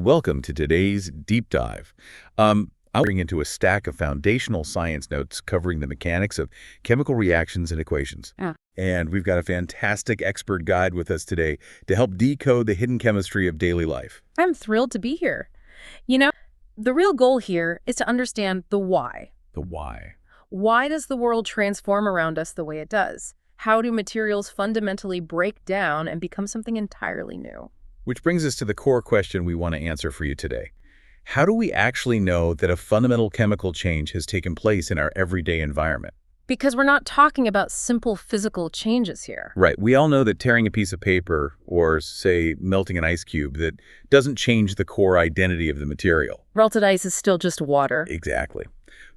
Welcome to today's deep dive. I'll bring into a stack of foundational science notes covering the mechanics of chemical reactions and equations. Yeah. And we've got a fantastic expert guide with us today to help decode the hidden chemistry of daily life. I'm thrilled to be here. You know, the real goal here is to understand the why. The why. Why does the world transform around us the way it does? How do materials fundamentally break down and become something entirely new? Which brings us to the core question we want to answer for you today. How do we actually know that a fundamental chemical change has taken place in our everyday environment? Because we're not talking about simple physical changes here. Right. We all know that tearing a piece of paper or, say, melting an ice cube, that doesn't change the core identity of the material. Melted ice is still just water. Exactly.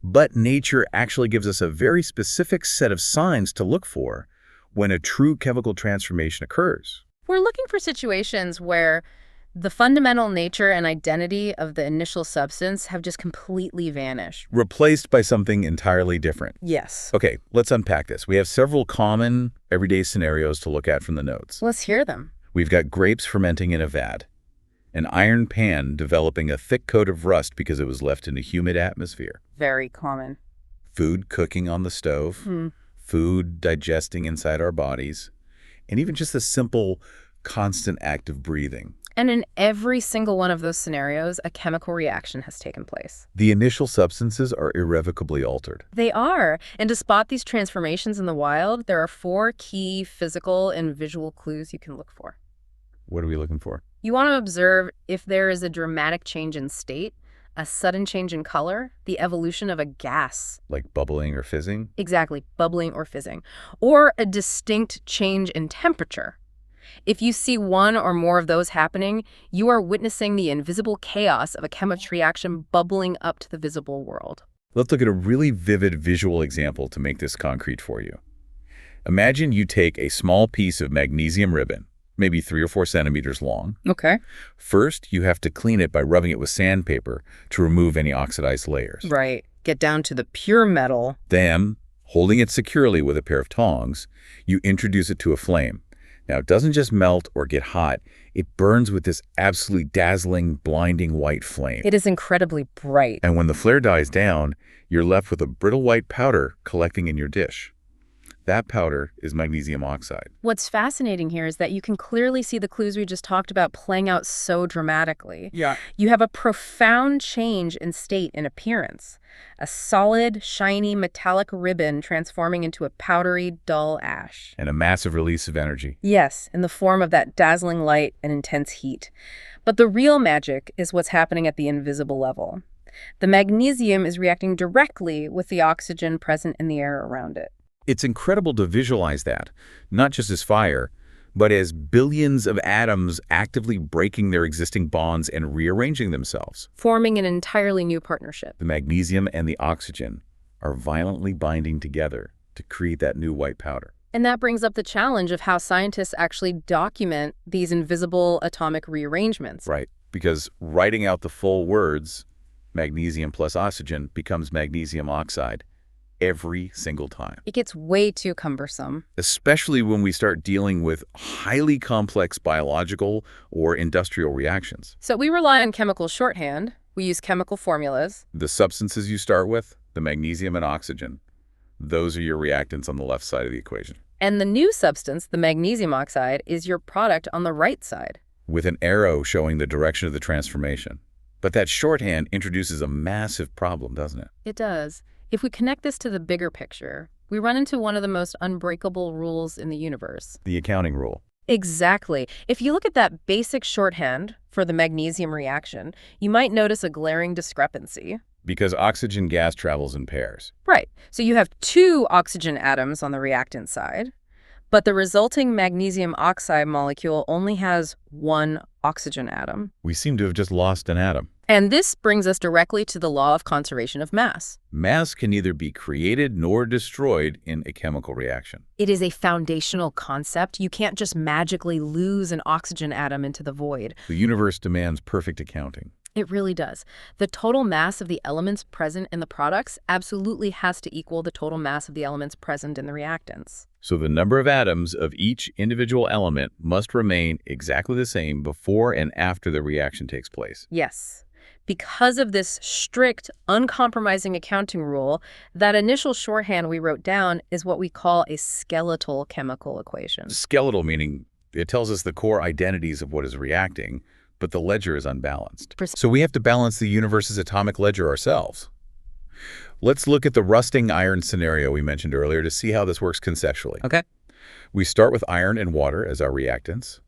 But nature actually gives us a very specific set of signs to look for when a true chemical transformation occurs. We're looking for situations where the fundamental nature and identity of the initial substance have just completely vanished. Replaced by something entirely different. Yes. Okay, let's unpack this. We have several common everyday scenarios to look at from the notes. Let's hear them. We've got grapes fermenting in a vat, an iron pan developing a thick coat of rust because it was left in a humid atmosphere, Very common. food cooking on the stove, food digesting inside our bodies, and even just a simple, constant act of breathing. And in every single one of those scenarios, a chemical reaction has taken place. The initial substances are irrevocably altered. They are. And to spot these transformations in the wild, there are 4 key physical and visual clues you can look for. What are we looking for? You want to observe if there is a dramatic change in state, a sudden change in color, the evolution of a gas. Like bubbling or fizzing? Exactly, bubbling or fizzing. Or a distinct change in temperature. If you see one or more of those happening, you are witnessing the invisible chaos of a chemical reaction bubbling up to the visible world. Let's look at a really vivid visual example to make this concrete for you. Imagine you take a small piece of magnesium ribbon, maybe 3 or 4 centimeters long. Okay. First, you have to clean it by rubbing it with sandpaper to remove any oxidized layers. Right. Get down to the pure metal. Then, holding it securely with a pair of tongs, you introduce it to a flame. Now, it doesn't just melt or get hot, it burns with this absolutely dazzling, blinding white flame. It is incredibly bright. And when the flare dies down, you're left with a brittle white powder collecting in your dish. That powder is magnesium oxide. What's fascinating here is that you can clearly see the clues we just talked about playing out so dramatically. Yeah. You have a profound change in state and appearance. A solid, shiny, metallic ribbon transforming into a powdery, dull ash. And a massive release of energy. Yes, in the form of that dazzling light and intense heat. But the real magic is what's happening at the invisible level. The magnesium is reacting directly with the oxygen present in the air around it. It's incredible to visualize that, not just as fire, but as billions of atoms actively breaking their existing bonds and rearranging themselves. Forming an entirely new partnership. The magnesium and the oxygen are violently binding together to create that new white powder. And that brings up the challenge of how scientists actually document these invisible atomic rearrangements. Right, because writing out the full words, magnesium plus oxygen, becomes magnesium oxide every single time. It gets way too cumbersome. Especially when we start dealing with highly complex biological or industrial reactions. So we rely on chemical shorthand. We use chemical formulas. The substances you start with, the magnesium and oxygen, those are your reactants on the left side of the equation. And the new substance, the magnesium oxide, is your product on the right side. With an arrow showing the direction of the transformation. But that shorthand introduces a massive problem, doesn't it? It does. If we connect this to the bigger picture, we run into one of the most unbreakable rules in the universe. The accounting rule. Exactly. If you look at that basic shorthand for the magnesium reaction, you might notice a glaring discrepancy. Because oxygen gas travels in pairs. Right. So you have 2 oxygen atoms on the reactant side, but the resulting magnesium oxide molecule only has 1 oxygen atom. We seem to have just lost an atom. And this brings us directly to the law of conservation of mass. Mass can neither be created nor destroyed in a chemical reaction. It is a foundational concept. You can't just magically lose an oxygen atom into the void. The universe demands perfect accounting. It really does. The total mass of the elements present in the products absolutely has to equal the total mass of the elements present in the reactants. So the number of atoms of each individual element must remain exactly the same before and after the reaction takes place. Yes. Because of this strict, uncompromising accounting rule, that initial shorthand we wrote down is what we call a skeletal chemical equation. Skeletal meaning it tells us the core identities of what is reacting, but the ledger is unbalanced. So we have to balance the universe's atomic ledger ourselves. Let's look at the rusting iron scenario we mentioned earlier to see how this works conceptually. Okay. We start with iron and water as our reactants,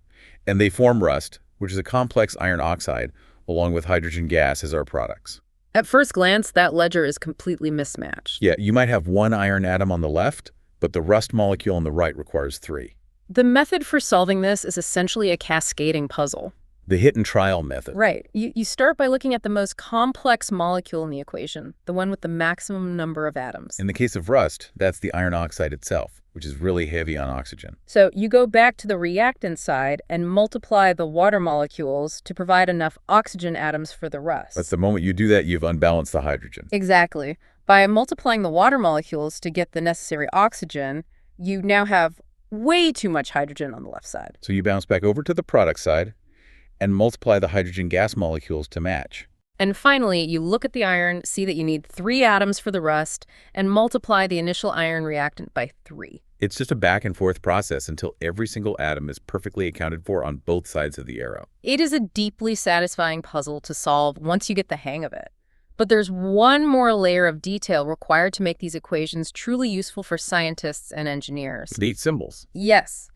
and they form rust, which is a complex iron oxide, along with hydrogen gas as our products. At first glance, that ledger is completely mismatched. Yeah, you might have one iron atom on the left, but the rust molecule on the right requires 3. The method for solving this is essentially a cascading puzzle. The hit and trial method. Right. You start by looking at the most complex molecule in the equation, the one with the maximum number of atoms. In the case of rust, that's the iron oxide itself, which is really heavy on oxygen. So you go back to the reactant side and multiply the water molecules to provide enough oxygen atoms for the rust. But the moment you do that, you've unbalanced the hydrogen. Exactly. By multiplying the water molecules to get the necessary oxygen, you now have way too much hydrogen on the left side. So you bounce back over to the product side and multiply the hydrogen gas molecules to match. And finally, you look at the iron, see that you need 3 atoms for the rust, and multiply the initial iron reactant by 3. It's just a back and forth process until every single atom is perfectly accounted for on both sides of the arrow. It is a deeply satisfying puzzle to solve once you get the hang of it. But there's one more layer of detail required to make these equations truly useful for scientists and engineers. State symbols. Yes.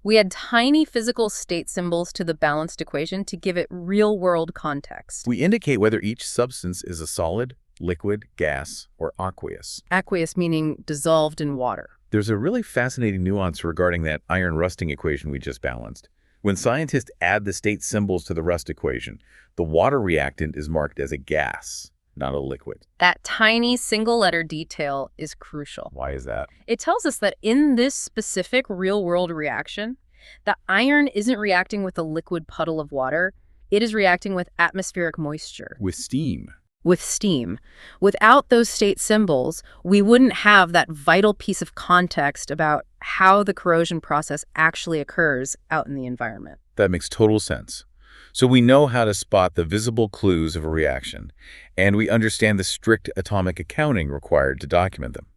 We add tiny physical state symbols to the balanced equation to give it real-world context. We indicate whether each substance is a solid, liquid, gas, or aqueous. Aqueous meaning dissolved in water. There's a really fascinating nuance regarding that iron rusting equation we just balanced. When scientists add the state symbols to the rust equation, the water reactant is marked as a gas, not a liquid. That tiny single-letter detail is crucial. Why is that? It tells us that in this specific real-world reaction, the iron isn't reacting with a liquid puddle of water. It is reacting with atmospheric moisture. With steam. With steam. Without those state symbols, we wouldn't have that vital piece of context about how the corrosion process actually occurs out in the environment. That makes total sense. So we know how to spot the visible clues of a reaction, and we understand the strict atomic accounting required to document them.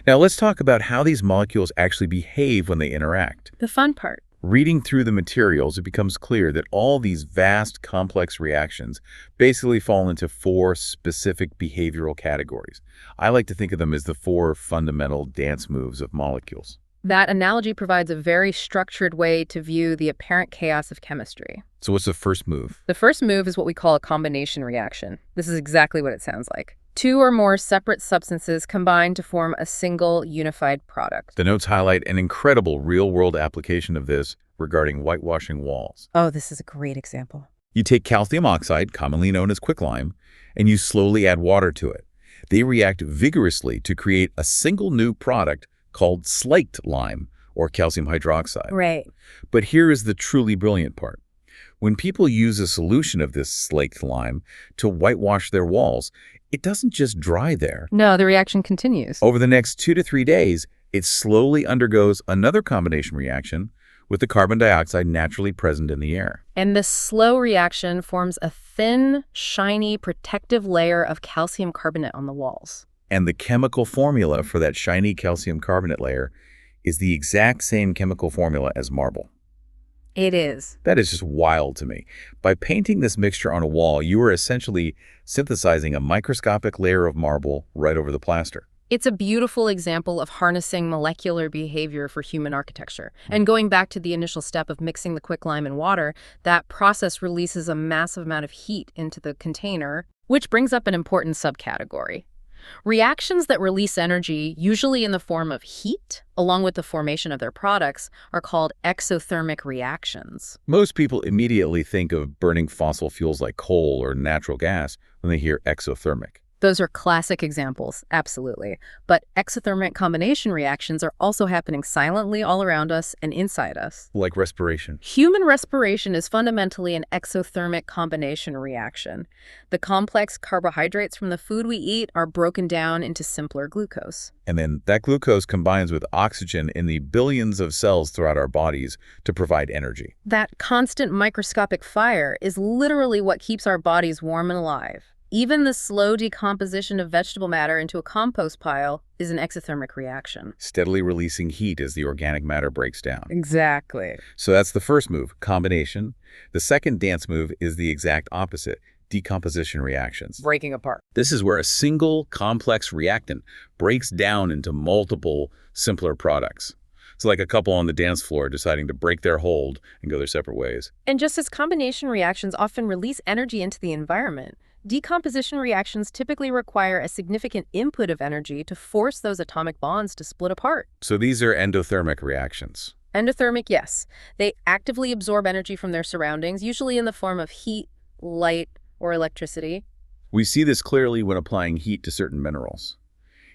Now let's talk about how these molecules actually behave when they interact. The fun part. Reading through the materials, it becomes clear that all these vast, complex reactions basically fall into 4 specific behavioral categories. I like to think of them as the 4 fundamental dance moves of molecules. That analogy provides a very structured way to view the apparent chaos of chemistry. So what's the first move? The first move is what we call a combination reaction. This is exactly what it sounds like. 2 or more separate substances combine to form a single unified product. The notes highlight an incredible real-world application of this regarding whitewashing walls. Oh, this is a great example. You take calcium oxide, commonly known as quicklime, and you slowly add water to it. They react vigorously to create a single new product called slaked lime, or calcium hydroxide. Right. But here is the truly brilliant part. When people use a solution of this slaked lime to whitewash their walls, it doesn't just dry there. No, the reaction continues. Over the next 2 to 3 days, it slowly undergoes another combination reaction with the carbon dioxide naturally present in the air. And this slow reaction forms a thin, shiny, protective layer of calcium carbonate on the walls. And the chemical formula for that shiny calcium carbonate layer is the exact same chemical formula as marble. It is. That is just wild to me. By painting this mixture on a wall, you are essentially synthesizing a microscopic layer of marble right over the plaster. It's a beautiful example of harnessing molecular behavior for human architecture. And going back to the initial step of mixing the quicklime and water, that process releases a massive amount of heat into the container, which brings up an important subcategory. Reactions that release energy, usually in the form of heat, along with the formation of their products, are called exothermic reactions. Most people immediately think of burning fossil fuels like coal or natural gas when they hear exothermic. Those are classic examples, absolutely. But exothermic combination reactions are also happening silently all around us and inside us. Like respiration. Human respiration is fundamentally an exothermic combination reaction. The complex carbohydrates from the food we eat are broken down into simpler glucose. And then that glucose combines with oxygen in the billions of cells throughout our bodies to provide energy. That constant microscopic fire is literally what keeps our bodies warm and alive. Even the slow decomposition of vegetable matter into a compost pile is an exothermic reaction. Steadily releasing heat as the organic matter breaks down. Exactly. So that's the first move, combination. The second dance move is the exact opposite, decomposition reactions. Breaking apart. This is where a single complex reactant breaks down into multiple simpler products. It's like a couple on the dance floor deciding to break their hold and go their separate ways. And just as combination reactions often release energy into the environment, decomposition reactions typically require a significant input of energy to force those atomic bonds to split apart. So these are endothermic reactions. Endothermic, yes. They actively absorb energy from their surroundings, usually in the form of heat, light, or electricity. We see this clearly when applying heat to certain minerals.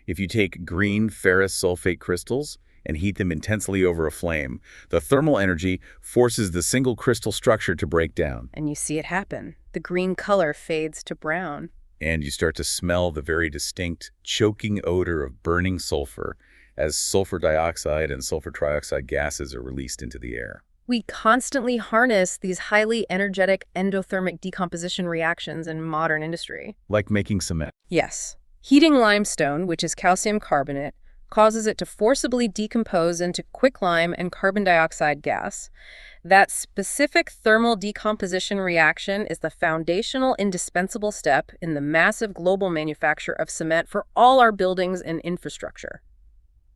If you take green ferrous sulfate crystals and heat them intensely over a flame, the thermal energy forces the single crystal structure to break down. And you see it happen. The green color fades to brown. And you start to smell the very distinct, choking odor of burning sulfur as sulfur dioxide and sulfur trioxide gases are released into the air. We constantly harness these highly energetic endothermic decomposition reactions in modern industry. Like making cement. Yes. Heating limestone, which is calcium carbonate, causes it to forcibly decompose into quicklime and carbon dioxide gas. That specific thermal decomposition reaction is the foundational, indispensable step in the massive global manufacture of cement for all our buildings and infrastructure.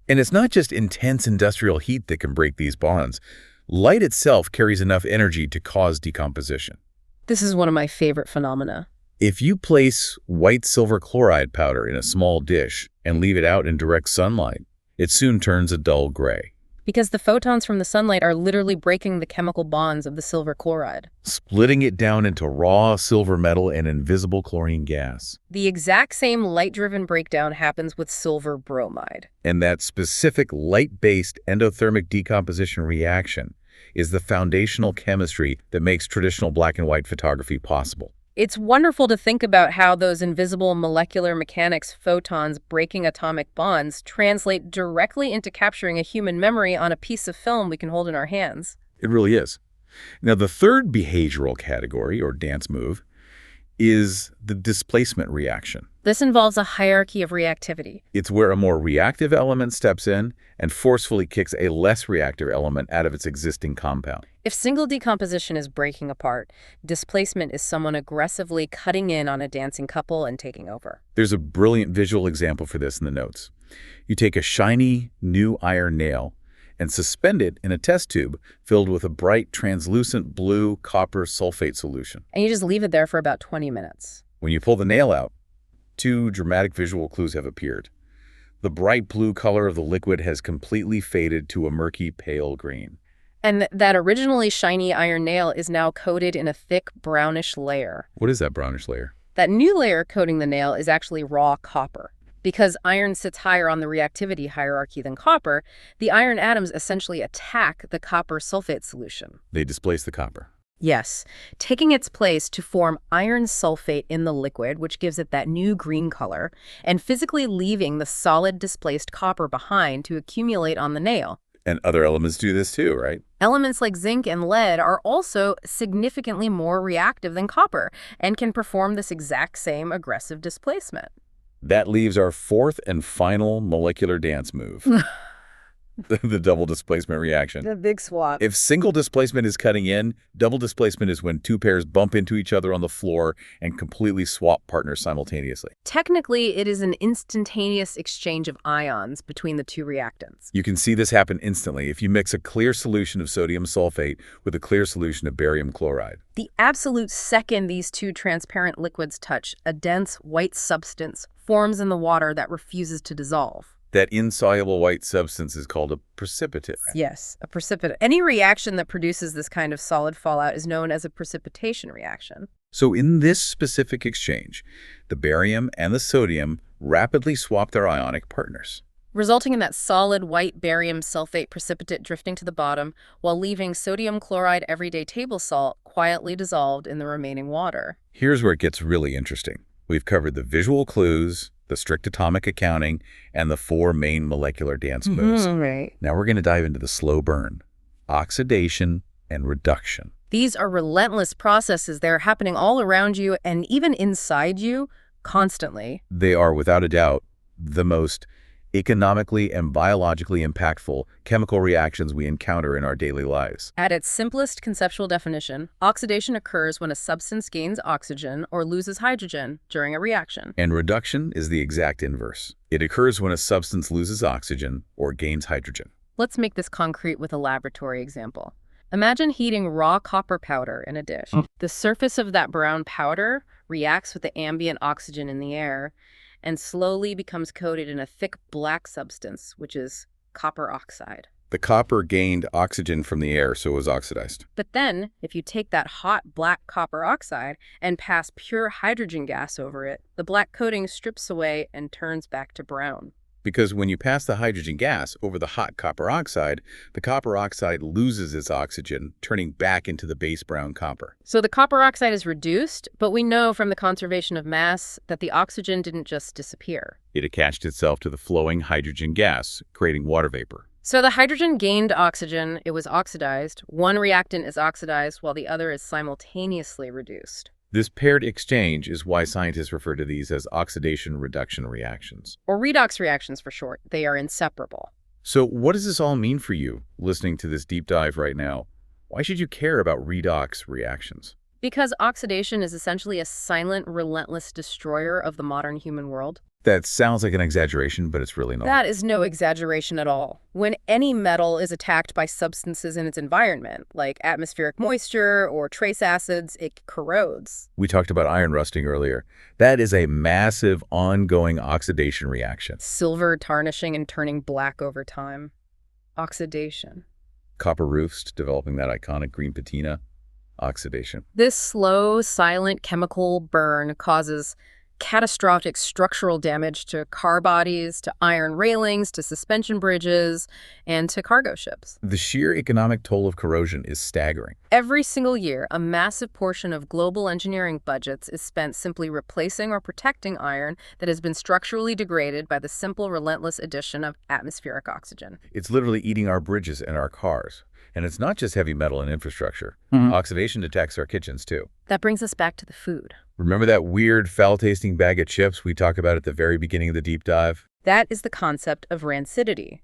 And it's not just intense industrial heat that can break these bonds. Light itself carries enough energy to cause decomposition. This is one of my favorite phenomena. If you place white silver chloride powder in a small dish and leave it out in direct sunlight, it soon turns a dull gray. Because the photons from the sunlight are literally breaking the chemical bonds of the silver chloride, splitting it down into raw silver metal and invisible chlorine gas. The exact same light-driven breakdown happens with silver bromide. And that specific light-based endothermic decomposition reaction is the foundational chemistry that makes traditional black and white photography possible. It's wonderful to think about how those invisible molecular mechanics photons breaking atomic bonds translate directly into capturing a human memory on a piece of film we can hold in our hands. It really is. Now, the third behavioral category, or dance move, is the displacement reaction. This involves a hierarchy of reactivity. It's where a more reactive element steps in and forcefully kicks a less reactive element out of its existing compound. If single decomposition is breaking apart, displacement is someone aggressively cutting in on a dancing couple and taking over. There's a brilliant visual example for this in the notes. You take a shiny, new iron nail and suspend it in a test tube filled with a bright, translucent blue copper sulfate solution. And you just leave it there for about 20 minutes. When you pull the nail out, two dramatic visual clues have appeared. The bright blue color of the liquid has completely faded to a murky, pale green. And that originally shiny iron nail is now coated in a thick brownish layer. What is that brownish layer? That new layer coating the nail is actually raw copper. Because iron sits higher on the reactivity hierarchy than copper, the iron atoms essentially attack the copper sulfate solution. They displace the copper. Yes, taking its place to form iron sulfate in the liquid, which gives it that new green color, and physically leaving the solid displaced copper behind to accumulate on the nail. And other elements do this too, right? Elements like zinc and lead are also significantly more reactive than copper and can perform this exact same aggressive displacement. That leaves our fourth and final molecular dance move. The double displacement reaction. The big swap. If single displacement is cutting in, double displacement is when two pairs bump into each other on the floor and completely swap partners simultaneously. Technically, it is an instantaneous exchange of ions between the two reactants. You can see this happen instantly if you mix a clear solution of sodium sulfate with a clear solution of barium chloride. The absolute second these two transparent liquids touch, a dense white substance forms in the water that refuses to dissolve. That insoluble white substance is called a precipitate. Yes, a precipitate. Any reaction that produces this kind of solid fallout is known as a precipitation reaction. So in this specific exchange, the barium and the sodium rapidly swap their ionic partners. Resulting in that solid white barium sulfate precipitate drifting to the bottom, while leaving sodium chloride everyday table salt quietly dissolved in the remaining water. Here's where it gets really interesting. We've covered the visual clues, the strict atomic accounting, and the 4 main molecular dance moves. Right. Now we're going to dive into the slow burn, oxidation, and reduction. These are relentless processes. They're happening all around you and even inside you constantly. They are, without a doubt, the most economically and biologically impactful chemical reactions we encounter in our daily lives. At its simplest conceptual definition, oxidation occurs when a substance gains oxygen or loses hydrogen during a reaction. And reduction is the exact inverse. It occurs when a substance loses oxygen or gains hydrogen. Let's make this concrete with a laboratory example. Imagine heating raw copper powder in a dish. The surface of that brown powder reacts with the ambient oxygen in the air and slowly becomes coated in a thick black substance, which is copper oxide. The copper gained oxygen from the air, so it was oxidized. But then, if you take that hot black copper oxide and pass pure hydrogen gas over it, the black coating strips away and turns back to brown. Because when you pass the hydrogen gas over the hot copper oxide, the copper oxide loses its oxygen, turning back into the base brown copper. So the copper oxide is reduced, but we know from the conservation of mass that the oxygen didn't just disappear. It attached itself to the flowing hydrogen gas, creating water vapor. So the hydrogen gained oxygen, it was oxidized. One reactant is oxidized while the other is simultaneously reduced. This paired exchange is why scientists refer to these as oxidation-reduction reactions. Or redox reactions for short. They are inseparable. So what does this all mean for you, listening to this deep dive right now? Why should you care about redox reactions? Because oxidation is essentially a silent, relentless destroyer of the modern human world. That sounds like an exaggeration, but it's really not. That is no exaggeration at all. When any metal is attacked by substances in its environment, like atmospheric moisture or trace acids, it corrodes. We talked about iron rusting earlier. That is a massive, ongoing oxidation reaction. Silver tarnishing and turning black over time. Oxidation. Copper roofs developing that iconic green patina. Oxidation. This slow, silent chemical burn causes catastrophic structural damage to car bodies, to iron railings, to suspension bridges, and to cargo ships. The sheer economic toll of corrosion is staggering. Every single year, a massive portion of global engineering budgets is spent simply replacing or protecting iron that has been structurally degraded by the simple, relentless addition of atmospheric oxygen. It's literally eating our bridges and our cars. And it's not just heavy metal and infrastructure. Oxidation attacks our kitchens, too. That brings us back to the food. Remember that weird, foul-tasting bag of chips we talked about at the very beginning of the deep dive? That is the concept of rancidity.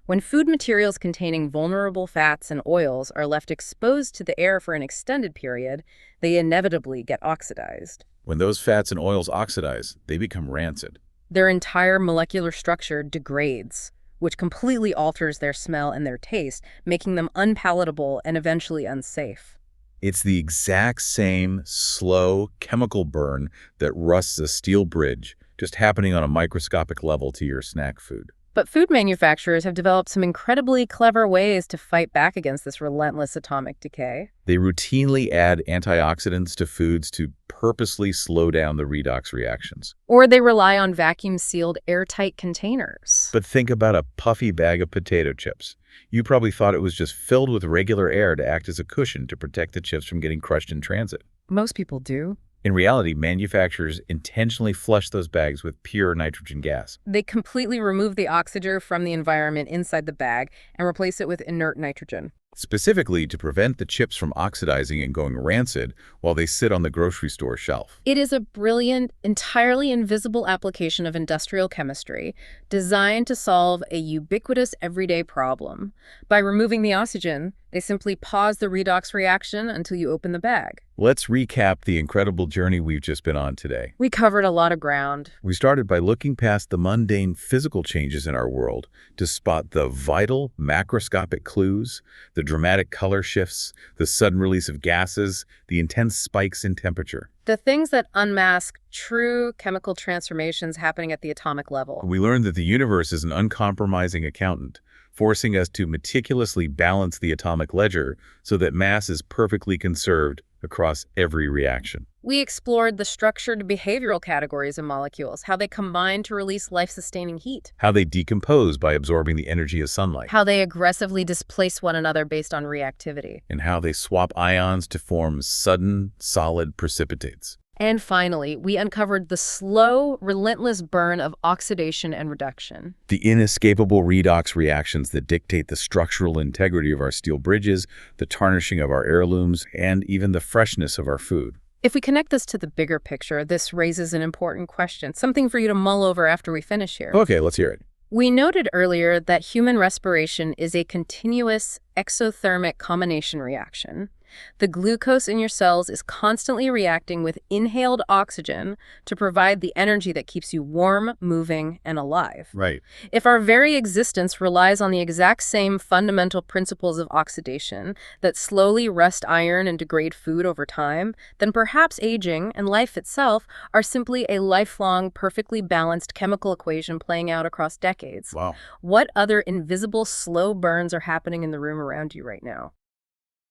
When food materials containing vulnerable fats and oils are left exposed to the air for an extended period, they inevitably get oxidized. When those fats and oils oxidize, they become rancid. Their entire molecular structure degrades, which completely alters their smell and their taste, making them unpalatable and eventually unsafe. It's the exact same slow chemical burn that rusts a steel bridge, just happening on a microscopic level to your snack food. But food manufacturers have developed some incredibly clever ways to fight back against this relentless atomic decay. They routinely add antioxidants to foods to purposely slow down the redox reactions. Or they rely on vacuum-sealed, airtight containers. But think about a puffy bag of potato chips. You probably thought it was just filled with regular air to act as a cushion to protect the chips from getting crushed in transit. Most people do. In reality, manufacturers intentionally flush those bags with pure nitrogen gas. They completely remove the oxygen from the environment inside the bag and replace it with inert nitrogen. Specifically to prevent the chips from oxidizing and going rancid while they sit on the grocery store shelf. It is a brilliant, entirely invisible application of industrial chemistry designed to solve a ubiquitous everyday problem. By removing the oxygen, they simply pause the redox reaction until you open the bag. Let's recap the incredible journey we've just been on today. We covered a lot of ground. We started by looking past the mundane physical changes in our world to spot the vital macroscopic clues, the dramatic color shifts, the sudden release of gases, the intense spikes in temperature. The things that unmask true chemical transformations happening at the atomic level. We learned that the universe is an uncompromising accountant, forcing us to meticulously balance the atomic ledger so that mass is perfectly conserved across every reaction. We explored the structured behavioral categories of molecules, how they combine to release life-sustaining heat, How they decompose by absorbing the energy of sunlight, how they aggressively displace one another based on reactivity. and how they swap ions to form sudden, solid precipitates. And finally, we uncovered the slow, relentless burn of oxidation and reduction. The inescapable redox reactions that dictate the structural integrity of our steel bridges, the tarnishing of our heirlooms, and even the freshness of our food. If we connect this to the bigger picture, this raises an important question, something for you to mull over after we finish here. Okay, let's hear it. We noted earlier that human respiration is a continuous exothermic combination reaction. The glucose in your cells is constantly reacting with inhaled oxygen to provide the energy that keeps you warm, moving, and alive. Right. If our very existence relies on the exact same fundamental principles of oxidation that slowly rust iron and degrade food over time, then perhaps aging and life itself are simply a lifelong, perfectly balanced chemical equation playing out across decades. Wow. What other invisible slow burns are happening in the room around you right now?